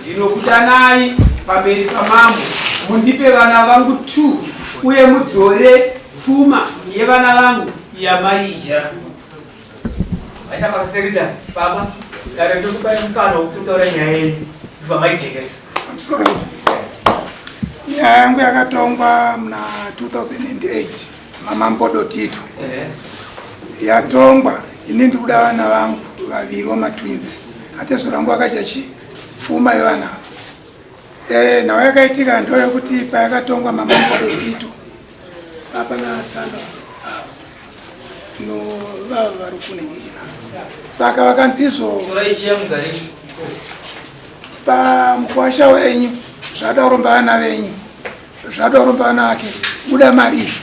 ndinokudanai pamberi pamambo mundipe vana vangu 2 uye mudzore pfuma yevana vangu yamaija. Vaita makasekretari baba dare ndokupa mukana wokutotaura nyaya yenyu kuti vamaijekesa. Nyaya yangu yakatongwa muna 2008 mamambodo Tito. Yatongwa ini ndikuda vana vangu vaviri vamatwins. Ate zvorangu akachachi pfuma yevana. Nawo yakaitika ndoyekuti payakatongwa mamambodo Tito apana tsanga no vari kuningirira. Saka vakanzizvo pamukwasha wenyu zvada kuromba vana venyu, zvada kuromba vana vake, buda mari.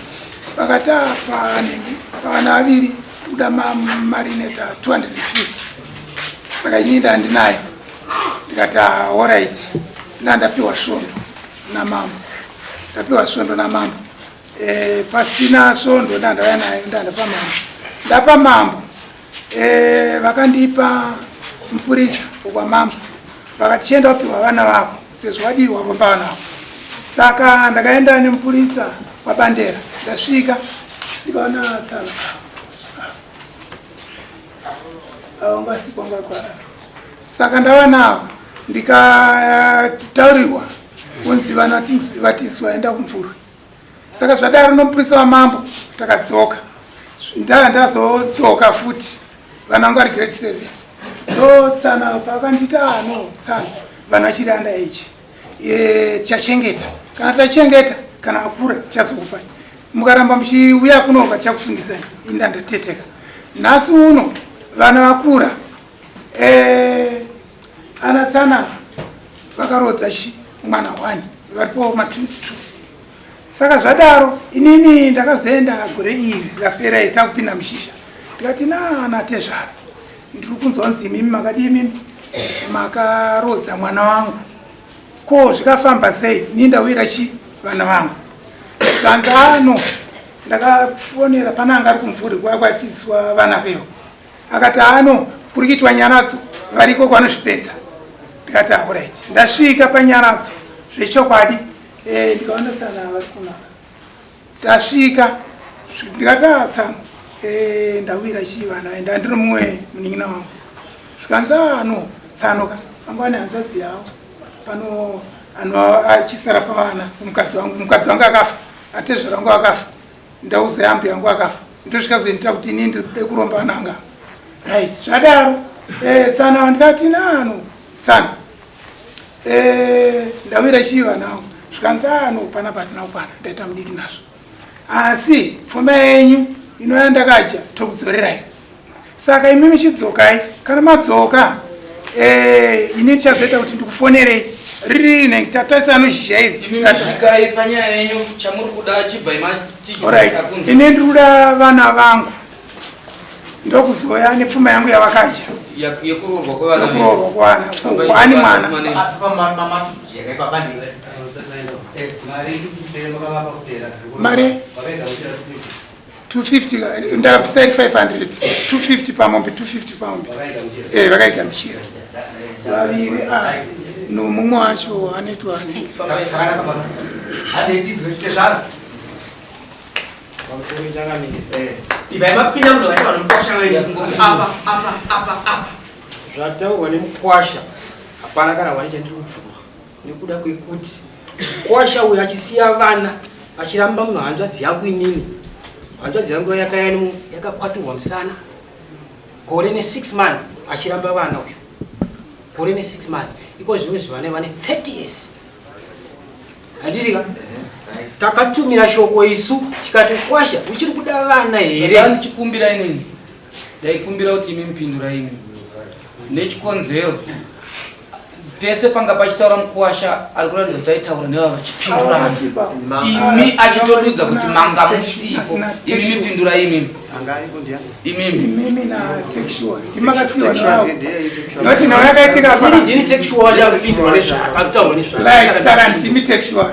Vakati pavana vaviri buda mari neta 250. Saka inini ndandinayo ndikati alright, ndapiwa svondo namambo, ndapiwa svondo namambo. Pasina svondo ndandauya nayo ndandapa mambo, ndapa mambo. Vakandipa mupurisa wamambo, vakati chienda wapiwa vana vako sezvo wadiwa kuromba vana vako. Saka ndakaenda nemupurisa wabandera, ndasvika ndikaona tsanga aungasikwa. Saka ndava navo ndikataurirwa kunzi vana vatisi vaenda kumvurwi. Saka zvadaro nomupurisa wamambo takadzoka, ndazodzoka futi vana vangu vari grade 7 ndotsana pakandita no tsana vana chiri under age chachengeta kana tachengeta kana akura chazokupai mukaramba muchiuya kunoka chakufundisai indandateteka. Nhasi uno vana vakura ana tsana vakarodza mwana 1 varipo matwins 2. Saka zvadaro inini ndakazoenda gore iri rapera itakupinda mushisha ndikati natezvara ndiri kunzonzi imimi makadii mimi makarodza mwana wangu ko zvikafamba sei ini ndawira vana vangu. Kanzi ndakafonera pana anga ari kumvuri kwakwatiswa vana vevo akati kuri kuitwa nyanadzo variko kwanozvipedza. Ndikati alright, ndasvika panyanadzo zvechokwadi ndikaona tsana vari kunaka. Ndasvika ndikati tsana ndawira vana enda ndiri mumwe munin'ina wangu. Zvikanzi tsanoka angwane hanzvadzi yavo pano achisara pavana mukadzi wangu akafa, atezvera wangu akafa, ndauzoyambi yangu akafa, ndosvikazoita kuti ini ndide kuromba vana vanga. Right, zvadaro tsana ndikati tsana ndawira vana vangu. Zvikanzi pana patina kupana ndaita mudiki nazvo, asi pfuma yenyu inoya ndakaja tokudzorerai. Saka imi michidzokai, kana madzoka ini ndichazoita kuti ndikufonerei riri nekutatasa anozhizha iri misikai panyaya yenyu chamuri kuda chibva alright. Ini ndikuda vana vangu ndokuzoya nepfuma yangu yavakaja yekuroorwa kwevana kwani mwana mari 250 ndabvisai 500 250 pamombe 250 pamombe vakaigamishira vaviri nomumwe wacho anetwane zvataurwa nemukwasha hapana kana wani chandiri kupfuma nekuda kwekuti mukwasha uyu achisiya vana achiramba mumwe hanzvadzi yangu inini. Hanzvadzi yangu yakakwaturwa musana gore ne6 months achiramba vana uyu gore ne6 months iko zvimwe zvivane 30 years. Handitika takatumira shoko isu tikati kwasha uchiri kuda vana here. Ndichikumbira inini ndaikumbira kuti imi mupindura imi nechikonzero pese panga pachitaura mukwasha ari kuratidza kuti aitaura nevava vachipindurana imi achitodudza kuti manga musipo imi mipindura imimi imimi na textual timakasiwa nawo noti nawo yakaitika pa ndini textual chakupindura nezvakataurwa like saka ndimi textual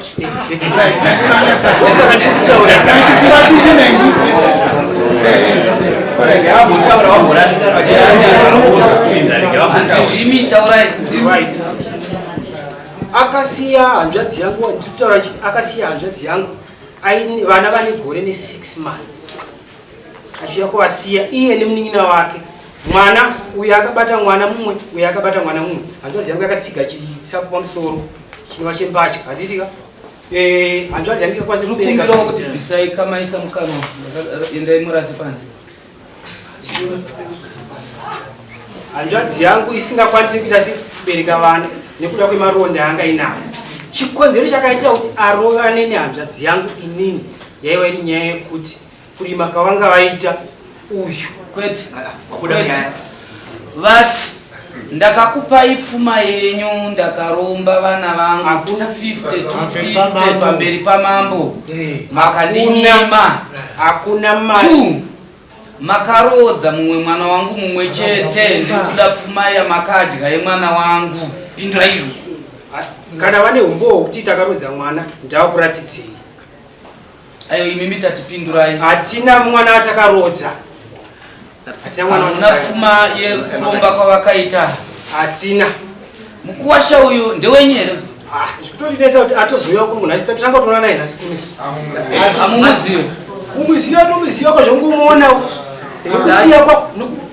imi taurai akasiya hanzvadzi yangu nditaura kuti akasiya hanzvadzi yangu aine vana vane gore ne6 months achiuya kuvasiya iye nemunin'ina wake mwana uyu akabata mwana mumwe uyu akabata mwana mumwe hanzvadzi yangu yakatsiga chisapo pamusoro chinova chembatya hatitika hanzvadzi yangu ikakwanisa kubereka kuti bvisai kamaisa mukano endai murasi panze hanzvadzi yangu isingakwanisi kuita sekubereka vana nekuda kwemaronda anga inayo chikonzero chakaita kuti arovane nehanzvadzi yangu inini yaiva iri nyaya yekuti kurima kavanga vaita uyu kwete vati ndakakupai pfuma yenyu ndakaromba vana vangu 250 pamberi pamambo makandinyima hakuna mari 2 makarodza mumwe mwana wangu mumwe chete ndikuda pfuma yamakadya yemwana wangu pindura izvo kana vane umbowo kuti takarodza mwana ndavakuratidzei ayo imimi tatipindurai hatina mwana watakarodza hamuna pfuma yekuromba kwavakaita hatina mukuwasha uyu ndewenyere zvikutotinesa kuti atozoiwa kurunhasita totanga kutoona naye nhasi kuno hamumuzivo kumuziva tomuziva kwazvongumuona nekusiya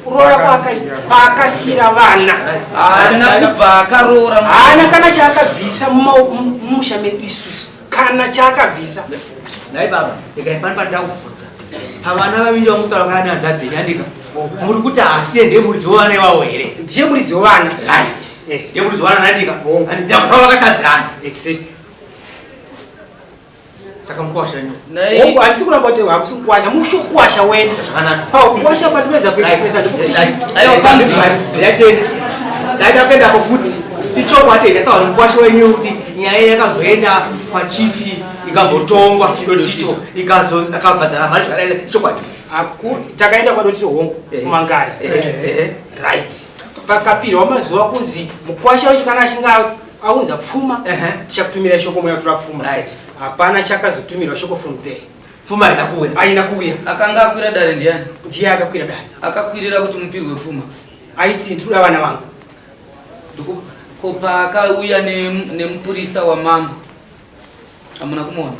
kurora kwaakaita paakasiyira vana haana kubva akaroora haana kana chaakabvisa mumusha medu isusu kana chaakabvisa nai baba ikaipani pandaa kuvhunza pavana vaviri vamutaura kana nehanzvadzi nyandika muri kuti hasiye ndiye muridzi wevana ivavo here ndiye muridzi wevana right ndiye muridzi wevana nandika ndakapa vakatadzirana exactly saka mukuwashanyu handisi kuramba kuti hakusi kuwasha mushokuwasha wena pakuwasha patiwedza kuexpressa ndikuatende ndaitapenda pokuti ichokwadi ndataura mukuwasha wenyu kuti nyaya yakazoenda pachifi ikambotongwa dotito ikazakabhadhara mari zvakadaisa ichokwadi takaenda kwadotito hongu kumangari right pakapirwa mazuva kunzi mukuwasha wacho kana achinga aunza pfuma tichakutumira shoko moya tura pfuma hapana chakazotumirwa shoko from there pfuma haina kuuya akanga akwira dare ndiani ndiye akakwira dare akakwirira kuti mupirwe pfuma aiti ndikuda vana vangu ko paakauya nemupurisa wamambo hamuna kumuona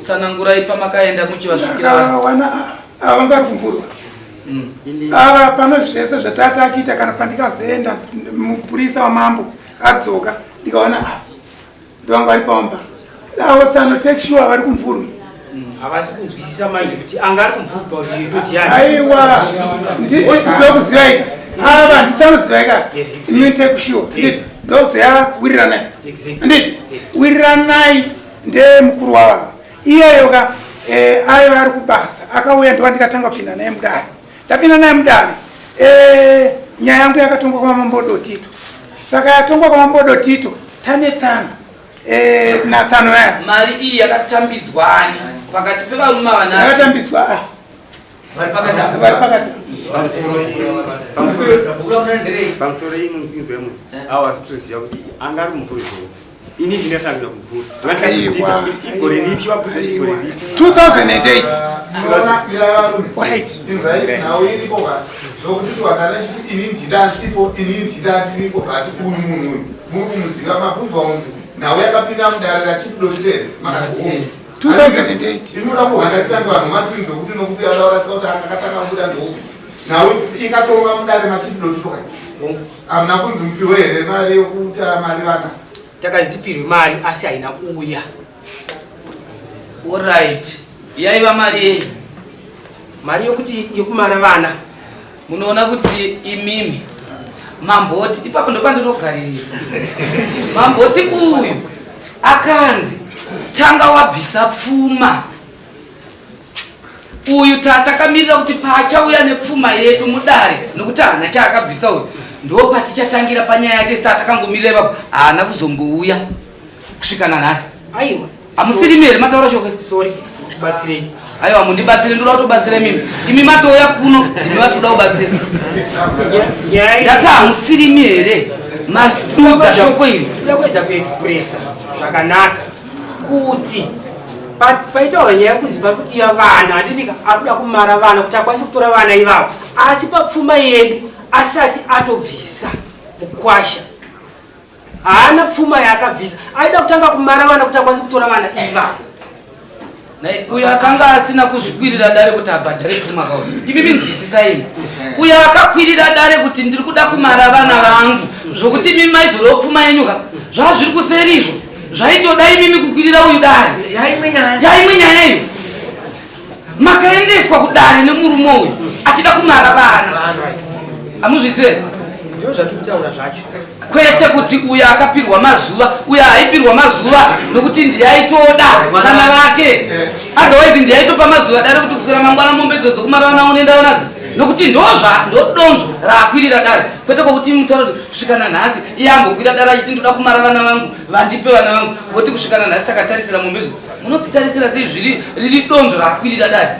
tsanangurai pamakaenda muchivasvikira wana avangari kumvurwa ava pano zvese zvatatakiita kana pandikazoenda mupurisa wamambo adzoka ndikaona ndovanga vari paomba avo tsanotake sure vari kumvurwi havasi kunzwisisa manje kuti anga ari kumvurwa aiwa ndinokuzivaika ava handisanozivaika inotake sure nditi ndozeya wiriranai nditi wiriranai ndemukuru wavava iyeyoka aiva ari kubasa akauya ndova ndikatanga kupinda naye mudare ndapinda naye mudare nyaya yangu yakatongwa kwamambodo tito saka yatongwa kwamambodo tito tanetsana natsano yaya mari iyi yakatambidzwani pakati pevarume yakatambidzwa vari pakati pamusoro imunzwe mwe awasi kutoziva kuti anga ari kumvuri zvoo ini ndinatangina kumvuri ndikatidzidza igore ripi wabvudza igore ripi 2008 right nawo iripoka zvokuti wakana chiti ini ndindansipo ini ndindatiripo kati uyu munhu muri kumuziva mabvunzwa unzi nawo yakapinda mudare rachifidotitere makati 2008 inoda kuhandatiranga vanhu matwini zvokuti nokuti alaurasika kuti asakatanga kubuda ndoupi nawo ikatonga mudare machifidotitoka amuna kunzi mupiwe here mari yokuti mari vana takazitipirwe mari asi haina kuuya oright yaiva mari yei mari yokuti yokumara vana munoona kuti imimi mamboti ipapo ndopandinogarira mamboti uyu akanzi tanga wabvisa pfuma uyu takamirira kuti paachauya nepfuma yedu mudare nokuti hana chaakabvisa uyu ndo patichatangira panyaya yake sitatakangomirira ipapo haana kuzombouya kusvika nanhasi aiwa hamusiri mhere mataura shoko sorry batsirei aiwa mundibatsire ndoda kutobatsira mimi imi matouya kuno imi vatoda kubatsira ndati hamusiri mhere madudza shoko iri tidakuedza kuexpressa zvakanaka kuti paitaura nyaya kunzi pakudiwa vana hatitika akuda kumara vana kuti akwanise kutora vana ivavo asi papfuma yedu asati atobvisa mukwasha haana pfuma yaakabvisa aida kutanga kumara vana kuti akwanise kutora vana ivapo uyo akanga asina kuzvikwirira dare kuti abhadhare pfuma kao imi minzwisisaini uyo akakwirira dare kuti ndiri kuda kumara vana vangu zvokuti imi maizoro pfuma yenyuka zvaa zviri kuseri izvo zvaitoda imimi kukwirira uyu dare yaimwe nyaya iyo makaendeswa kudare nemurume uyu achida kumara vana amuzvizere ndio zvatikutaura zvacho kwete kuti uyu akapirwa mazuva uyu haipirwa mazuva nokuti ndiye aitoda vana vake otherwise ndiye aitopa mazuva dare kuti kuswera mangwana mombe idzodzo kumara vana unoenda nadzo nokuti ndodonzvo raakwirira dare kwete kwokuti mutaura kuti kusvikana nhasi iye angokwira dare achiti ndoda kumara vana vangu vandipe vana vangu voti kusvikana nhasi takatarisira mombe idzo munodzitarisira sei zviri riri donzvo raakwirira dare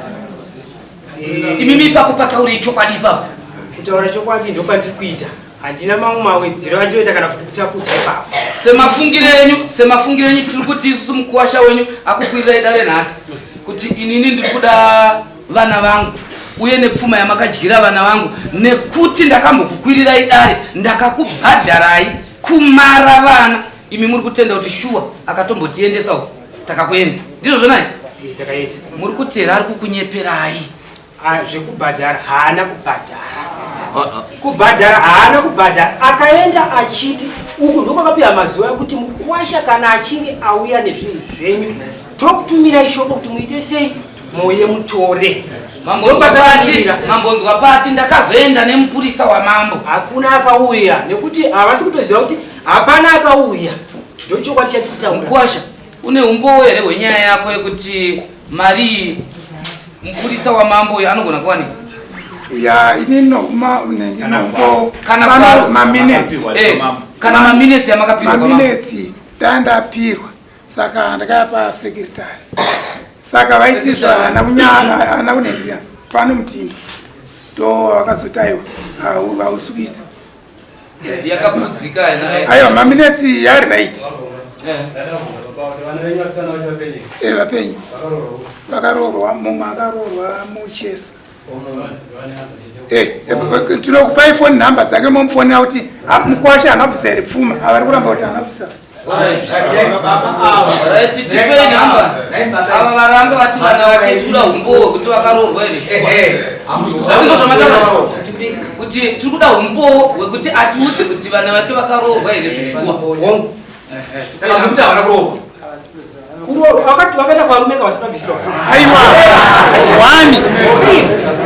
imimi ipapo patauri chokwadi ipapo kutaura chokwadi ndokwandiri kuita handina mamwe mawedzero andinoita kana kuti kutapudza ipapo semafungiro enyu tiri kuti isusu mukuwasha wenyu akukwirirai dare nhasi kuti inini ndiri kuda vana vangu uye nepfuma yamakadyira vana vangu nekuti ndakambokukwirirai dare ndakakubhadharai kumara vana imi muri kutenda kuti shuwa akatombotiendesa uko takakuenda ndizvo zvonai takaita muri kutera ari kukunyeperai zvekubhadhara haana kubhadhara haana kubhadhara akaenda achiti uku ndokwakapiwa mazuva ekuti mukuwasha kana achinge auya nezvinhu zvenyu tokutumirai shoko kuti muite sei muye mutore mambonzwa pati ndakazoenda nemupurisa wamambo hakuna akauya nekuti havasi kutoziva kuti hapana akauya ndochokwadi chatikutaura mukuwasha une umbowo here hwenyaya yako yekuti mari mupurisa wamambo uyo anogona kuwanika ya inino nombo kana maminetsi yamakapirwa maminetsi dandapirwa saka ndakapa sekretari saka vaitizva ana kunendirira pano mutindi ndo vakazotaiwa hausukita yakapfudzika aiwa maminetsi yari right vapenyu vakarorwa mumwe akarorwa muchesa tinokupai foni nhamba dzake momufonera kuti mukuwasha hana bvisa here pfuma avari kuramba kuti hana bvisa tipei nhamba ava varamba vati vana vake tikuda umbowo kuti vakarorwa here kuti tiri kuda umbowo hwekuti atiudze kuti vana vake vakarorwa here zvishuwa saka mukuti havana kuroorwa vakaenda kwarume kavasina bvisira aiwa wani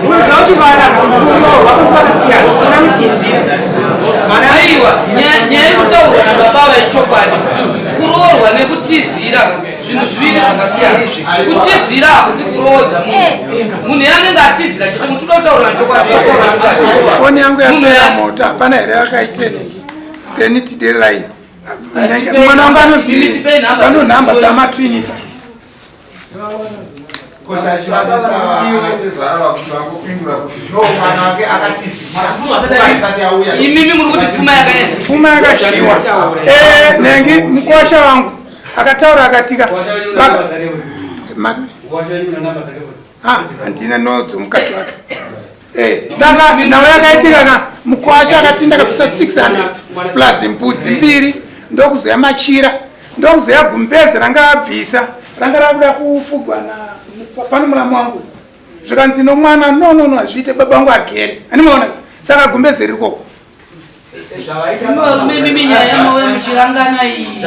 unoziva kuti vana kuroorwa kuti vakasiyana kuna mutizira aiwa nyaya yekutaurwa nababa vechokwadi kuroorwa nekutizira zvinhu zviviri zvakasiyana kutizira hakusi kuroodza munhu yanenge atizira chete muti uda kutaura nachokwadi foni yangu yapera moto hapana here akaitenengi then tideline mwana wangu anozivi vano nhamba dzamatrinita imimi muri kuti pfuma yakaenda pfuma yakashiwa nengi mukuwasha wangu akataura akatika handina nodzo mukati wake saka nawe yakaitika ka mukuwasha akati ndakabvisa 600 plus mbudzi mbiri ndokuzoya machira ndokuzoya gumbezi ranga abvisa ranga rakuda kufugwa pano mulamu wangu zvikanzi nomwana no hazviite baba wangu agere animaona saka gumbezi ririko mimi nyaya yamauya muchirangana iyi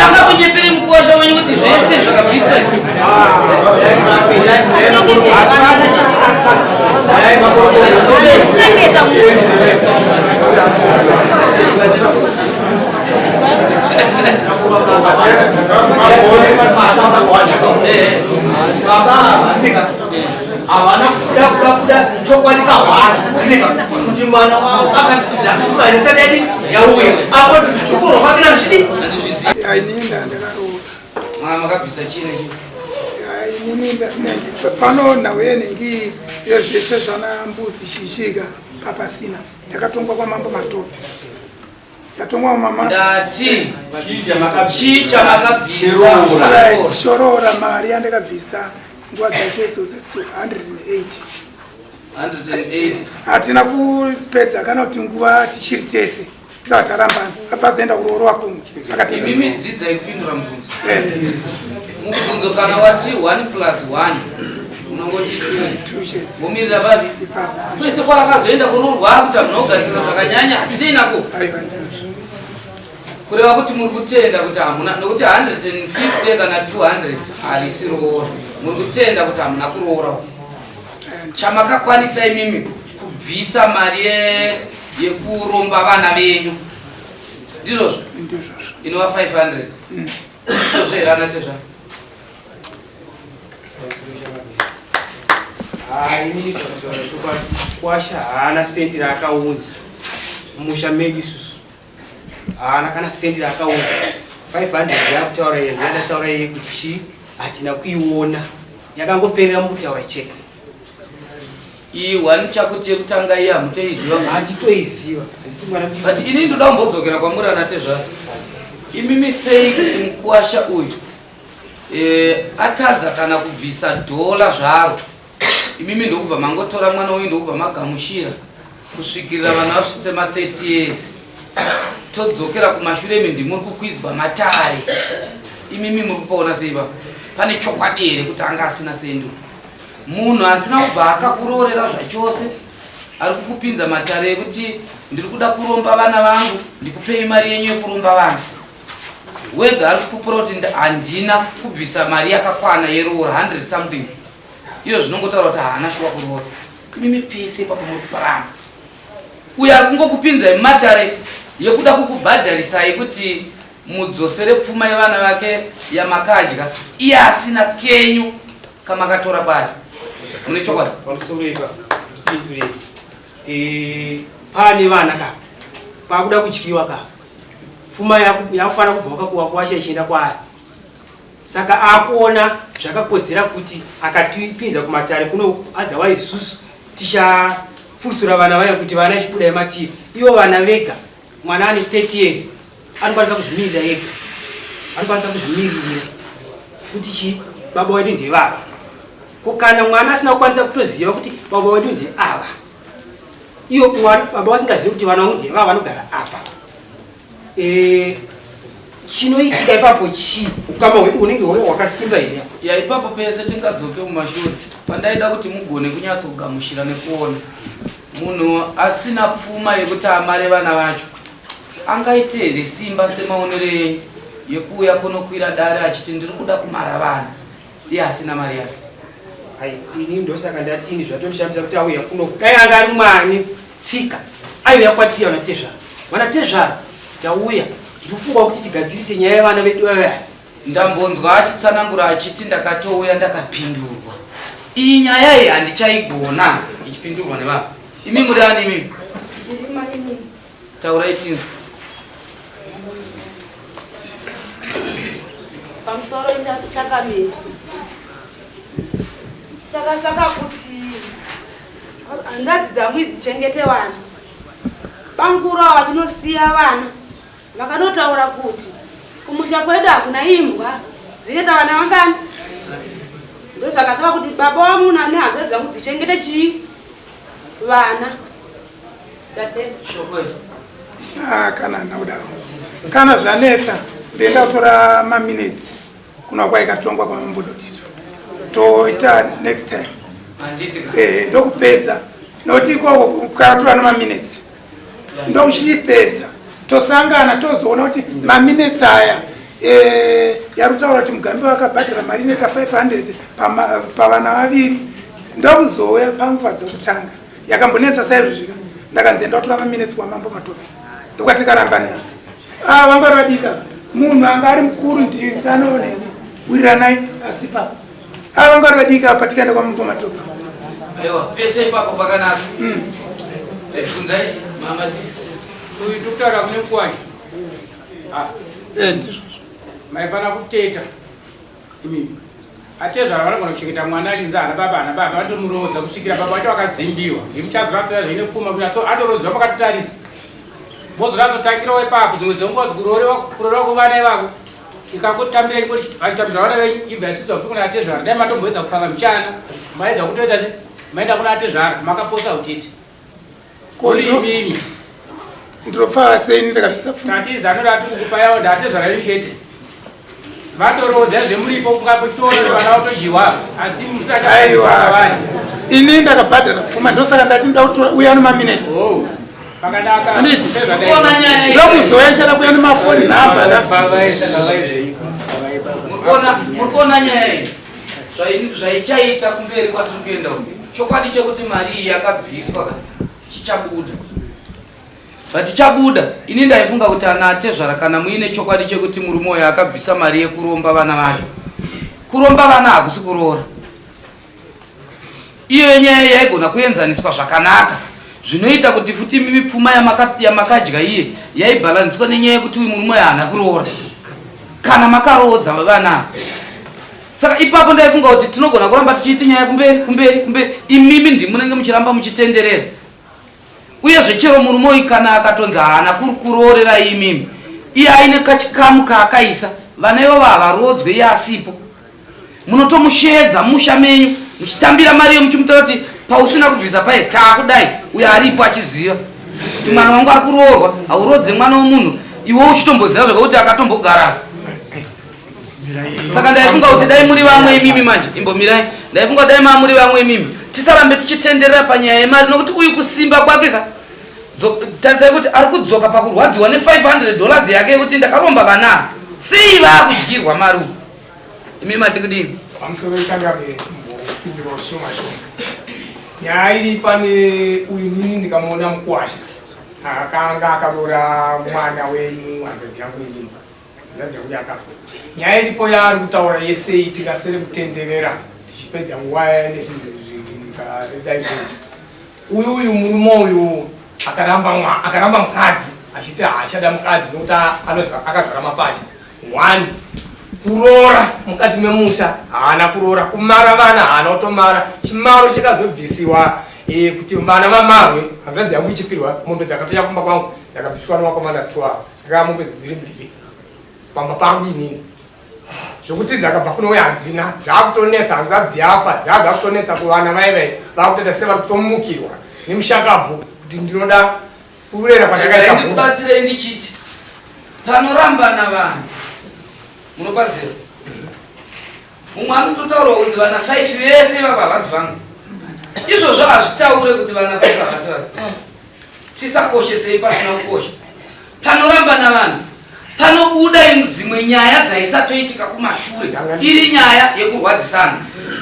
anga kunyepere mukuwasha wenyu kuti zvese zvakabviswa havana kuda chokwadi kahwana kuti mwana wavo akatiza kubaira sadadi yauya apo chikoro kwake nazvidi aininda ndakaroa makabvisa chine pano nawe nengi zvese zvana mbudzi shishika papasina yakatongwa kwamambo matope yatongwa mama ndati chicha makabvisa shorora mari yandakabvisa nguva dzachedzo 180 hatina kupedza kana kuti nguva tichiri tese ndikati arambana abvazoenda kuroorwa kumwe akati imimi dzidza ikupindura mubvunzo mubvunzo kana wati 1+1 unongoti mumirira papi kwese kwaakazoenda kuroorwa akuti munogadzira zvakanyanya hatinei nako kureva kuti muri kutenda kuti hamuna nokuti 150 kana 200 harisi roora muri kutenda kuti hamuna kuroora chamakakwanisa imimi kubvisa mari yekuromba vana venyu ndizvozvo inova 500 izvozvo here anatezva kwasha haana sendi raakaunza mumusha medu isusu haana kana sendi raakaunza 500 yakutaura yandataura yeye kuti chii hatina kuiona yakangoperera mukutaura chete iyi 1 chakuti yekutanga iya hamutoiziva handitoiziva but ini ndoda kumbodzokera kwamuri anatezva imimi sei kuti mukuwasha uyu atadza kana kubvisa dhola zvaro imimi ndokubva mangotora mwana uyu ndokubva magamushira kusvikirira vana vasvitse ma30 years todzokera kumashure imi ndimuri kukwidzwa matare imimi muri kupaona seiva pane chokwadi here kuti anga asina sendu munhu asina kubva akakuroorera zvachose ari kukupinza matare ekuti ndiri kuda kuromba vana vangu ndikupei mari yenyu yekuromba vanhu wega ari kukupura kuti handina kubvisa mari yakakwana yeroora 100 something iyo zvinongotaura kuti haana shuwa kuroora imimi pese ipapo muri kuparama uyo ari kungokupinzai matare yekuda kukubhadharisai kuti mudzosere pfuma yevana vake yamakadya iye asina kenyu kamakatora pari mune chokwadi pamusoreka pane vana ka pakuda kutyiwa ka pfuma yakufanira kubva wakakuwa kwasha ichienda kwaari saka akuona zvakakodzera kuti akatipinza kumatare kuno adzawa isusu tichafusura vana vayo kuti vana ichibuda yemativi ivo vana vega mwana ane 30 years anokwanisa kuzvimirira ega anokwanisa kuzvimirira kuti chi baba wedu ndevava kukana mwana asina kukwanisa kutoziva kuti baba wedu ndeava iyo baba vasingazivi kuti vana vangu ndevava vanogara apa chinoitika ipapo chi ukama unenge wakasimba here ya ipapo pese tingadzoke mumashure pandaida kuti mugone kunyatsogamushira nekuona munhu asina pfuma yekuti amare vana vacho angaite here simba semaonero enyu yekuuya kunokwira dare achiti ndiri kuda kumara vana iye asina mari yake ini ndosaka ndatini zvatondishamisa kuti auya kuno dai anga ari mwani tsika aiuya kwatiri vanatezvara tauya ndikufunga kuti tigadzirise nyaya yevana vedu vaya ndambonzwa achitsanangura achiti ndakatouya ndakapindurwa iyi nyaya iyi handichaigona ichipindurwa nevanhu imi muri ani imimi taurai tinzwa pamusoro chakamira chakasaka kuti handadzi dzangu dzichengete vana pangurawo vatinosiya vana vakanotaura kuti kumusha kwedu hakuna imbwa dzineta vana vangani ndozvakasaka kuti baba vamunhu ane hanza dzangu dzichengete chii vana kana naudaro kana zvanetsa ndenda kutora maminutes kuna kwaikatongwa kwamambodotito toita next time ndokupedza nokuti ikoko kukatora nemaminutes ndokuchipedza tosangana tozoona kuti maminutes aya yarutaura kuti mugambi wakabhadhira mari inoita 500 pavana vaviri ndokuzouya panguva dzokutanga yakambonetsa saizvozvika ndakanzi ndakutora maminutes kwamambo matope ndokwatikaramba neapa vanga vadika munhu anga ari mukuru nditsanooneni wiriranai asi papa vanga vadika patikaenda kwamambo matope aiwa pese ipapo pakanaka bvunzai mamati uyu tikutaura kune kwasha maifana kuteta imimi atezvara vanogona kuchengeta mwana achinzi ana baba vanotomurodza kusvikira baba vacho vakadzimbiwa ndimuchazoratoya zvine pfuma atorodzwa makatotarisa mozoratotangirawo ipapo dzimwe dzongozi kurorewa kuvana ivavo ikakutambira vachitambira vana venyu ibva yatsidzwa kuti kuna atezvara dai matomboedza kupfanga mushana maedza kutoita se maenda kuna atezvara makaposa utete kuri imimi ndinopfava sei ndakabvisa pfuma tatiza anodati kukupa yawo ndatezvara chete vatorodza zvemulipo kungapotore vana vatojiwa asi musatavani ini ndakabhadhara pfuma ndosaka ndati ndoda kutora uya nemaminutes pakanaka anditi ndokuzoya ndichada kuya nemafoni namba murikuona nyaya iyi zvaichaita kumberi kwatiri kuenda chokwadi chekuti mari iyi yakabviswa chichabuda vatichabuda ini ndaifunga kuti ana atezvara kana muine chokwadi chekuti murume uyo akabvisa mari yekuromba vana vake kuromba vana hakusi kuroora iyo nyaya yaigona kuenzaniswa zvakanaka zvinoita kuti futi mipfuma yamakadya iye yaibhalaniswa nenyaya yekuti uyu murume uyo haana kuroora kana makarodza vana saka ipapo ndaifunga kuti tinogona kuramba tichiita nyaya kumberi imimi ndimunenge muchiramba muchitenderera uye zvechero murume uyu kana akatonza haana kuroorera imimi iye aine kachikamu kaakaisa vana ivo havarodzwe iye asipo munotomushedza musha menyu muchitambira mari iyo muchimutaura kuti pausina kubvisa paye taakudai uyo aripo achiziva kuti mwana wangu ari kuroorwa haurodze mwana womunhu iwe uchitomboziva zvekuti akatombogara saka ndaifunga kuti dai muri vamwe imimi manje imbomirai ndaifunga dai mamuri vamwe imimi tisarambe tichitenderera panyaya yemari nokuti uyu kusimba kwake ka tarisai kuti ari kudzoka pakurwadziwa ne$500 yake yekuti ndakaromba vana sei vaakudyirwa mari uku imi mati kudini pamusoro wechangamepindura ushoma nyaya iri pane uyu nini ndikamuona mukwasha akanga akarora mwana wenyu hanzvadzi yangu inini ndaziva kuti akafa nyaya iripo yaari kutaura yesei tikasere kutenderera tichipedza nguva nezvinhu uyu murume uyu akaramba mukadzi achiti haachada mukadzi nokuti akazvara mapacha 1 kuroora mukati memusha haana kuroora kumara vana haana kutomara chimaro chikazobvisiwa kuti vana vamarwe hanzvadzi yangu ichipirwa mombe dzakatoya kumba kwangu dzakabviswa nemakomana 12 saka mombe dziri 2 pamba pangu inini zvokuti dzakabva kuno uye hadzina zvaakutonetsa hanzvadzi yafa zvabva kutonetsa kuvana vaivai vakutoita sevari kutomukirwa nemushakabvu kuti ndinoda kurera kwandakaitakubatsirei ndichiti panorambana vanhu munopazira mumwe anototaura kunzi vana 5 vese vapa havasi vangu izvozvo hazvitaure kuti vana 5 havasi vangu tisakoshesei pasina kukosha panorambana vanhu panobuda dzimwe nyaya dzaisatoitika kumashure iri nyaya yekurwadzisana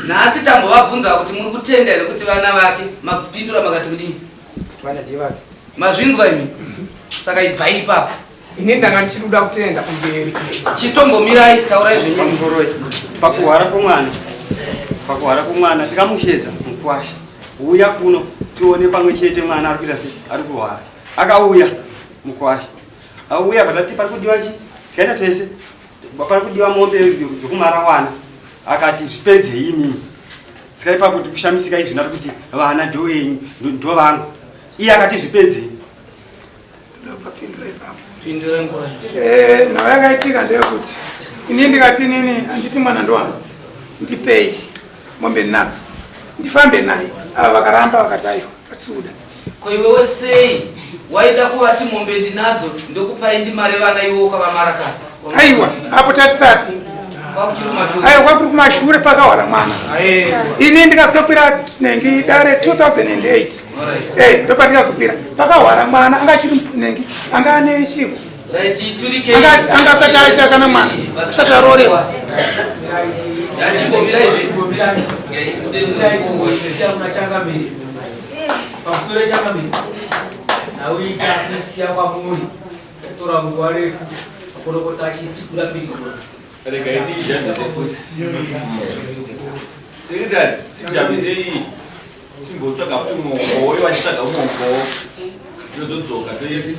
nhasi tambovabvunza kuti muri kutenda here kuti vana vake mapindura makati kudini mazvinzwa imi saka ibvai ipapo ini ndanga ndichida kutenda kumberi chitombomirai taurai zvenyumu pakuhwara kwomwana tikamushedza mukwasha uya kuno tione pamwe chete mwana ari kuita sei ari kuhwara akauya mukwasha auya patati pari kudiwa chi kaita tese pari kudiwa mombe dzokumara wana akati zvipedzei inini saka ipapo tikushamisika izvi ndari kuti vana ndo enyu ndo vangu iye akati zvipedzei nhau yakaitika ndeyekuti ini ndikati nini handiti mwana ndowangu ndipei mombe nadzo ndifambe naye ava vakaramba vakati aiwa patisuda koiwewe sei waida kuvati mombe ndinadzo ndokupai ndimare vana iwo ukavamara kare aiwa apo tatisati aiwa kwakuri kumashure pakahwara mwana ini ndikazokwira nengi dare 2008 ndopandikazokwira pakahwara mwana anga achiri musinengi anga ane chivo anga asati aita kana mwana asati arorewa pamusoro changamiri nauita kusiya kwamuri tora nguva refu akorokota achipigura pirigura sekretari tijamisei chimbotsvaga umombo wevachitsvaga umombo yozodzoka toyeti